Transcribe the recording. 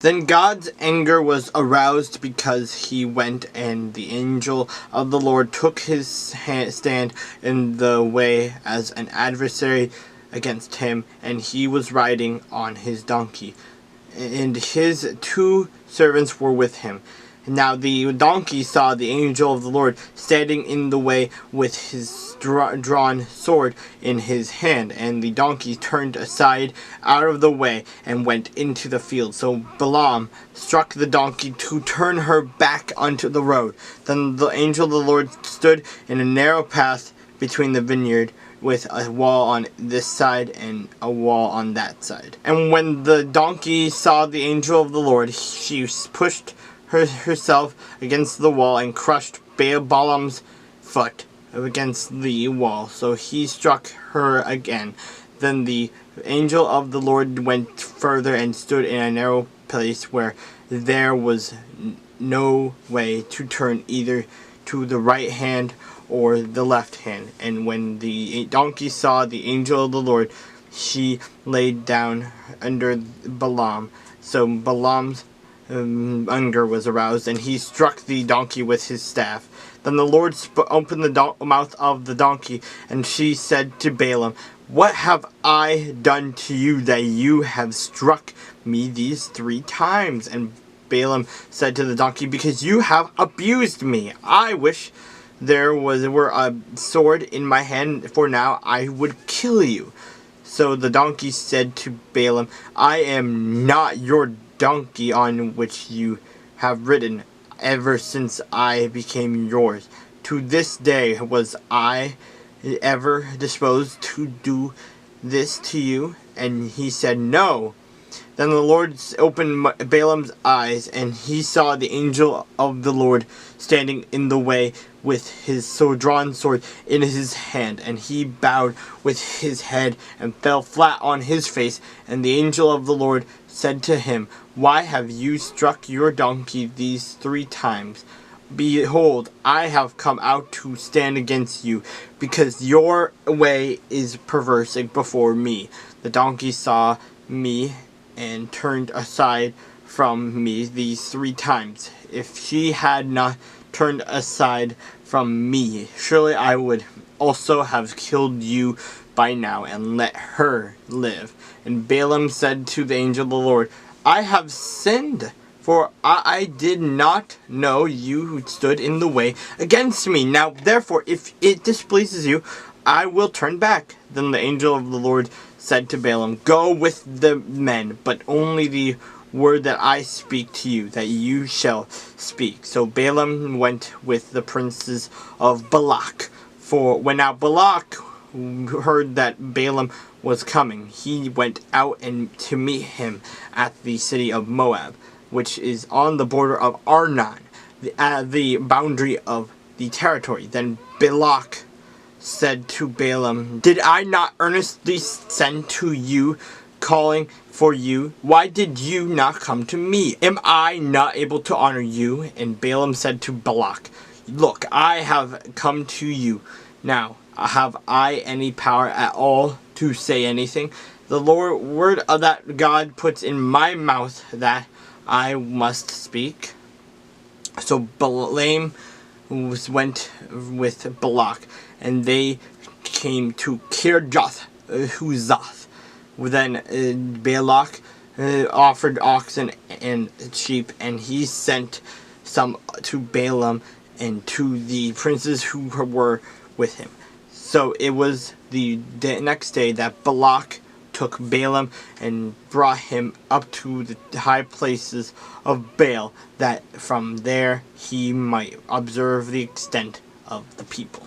Then God's anger was aroused because he went, and the angel of the Lord took his stand in the way as an adversary against him, and he was riding on his donkey, and his 2 servants were with him. Now the donkey saw the angel of the Lord standing in the way with his drawn sword in his hand, and the donkey turned aside out of the way and went into the field. So Balaam struck the donkey to turn her back onto the road. Then the angel of the Lord stood in a narrow path between the vineyard, with a wall on this side and a wall on that side. And when the donkey saw the angel of the Lord, she pushed herself against the wall and crushed Balaam's foot against the wall. So he struck her again. Then the angel of the Lord went further and stood in a narrow place where there was no way to turn either to the right hand or the left hand. And when the donkey saw the angel of the Lord, she laid down under Balaam. So Balaam's anger was aroused, and he struck the donkey with his staff. Then the Lord opened the mouth of the donkey, and she said to Balaam, "What have I done to you that you have struck me these 3 times?" And Balaam said to the donkey, "Because you have abused me. I wish there were a sword in my hand, for now I would kill you." So the donkey said to Balaam, "I am not your donkey on which you have ridden ever since I became yours. To this day was I ever disposed to do this to you?" And he said, "No." Then the Lord opened Balaam's eyes, and he saw the angel of the Lord standing in the way with his drawn sword in his hand. And he bowed with his head and fell flat on his face. And the angel of the Lord said to him, "Why have you struck your donkey these 3 times? Behold, I have come out to stand against you, because your way is perverse before me." The donkey saw me and turned aside from me these 3 times. If she had not turned aside from me, surely I would also have killed you by now and let her live. And Balaam said to the angel of the Lord, "I have sinned, for I did not know you who stood in the way against me. Now therefore, if it displeases you, I will turn back." Then the angel of the Lord said to Balaam, "Go with the men, but only the word that I speak to you, that you shall speak." So Balaam went with the princes of Balak. For when now Balak heard that Balaam was coming, he went out and to meet him at the city of Moab, which is on the border of Arnon, the boundary of the territory. Then Balak said to Balaam, "Did I not earnestly send to you, calling for you? Why did you not come to me? Am I not able to honor you?" And Balaam said to Balak, "Look, I have come to you. Now, have I any power at all to say anything? The word that God puts in my mouth, that I must speak." So Balaam went with Balak, and they came to Kirjath Huzoth. Then Balak offered oxen and sheep, and he sent some to Balaam and to the princes who were with him. So it was the next day that Balak took Balaam and brought him up to the high places of Baal, that from there he might observe the extent of the people.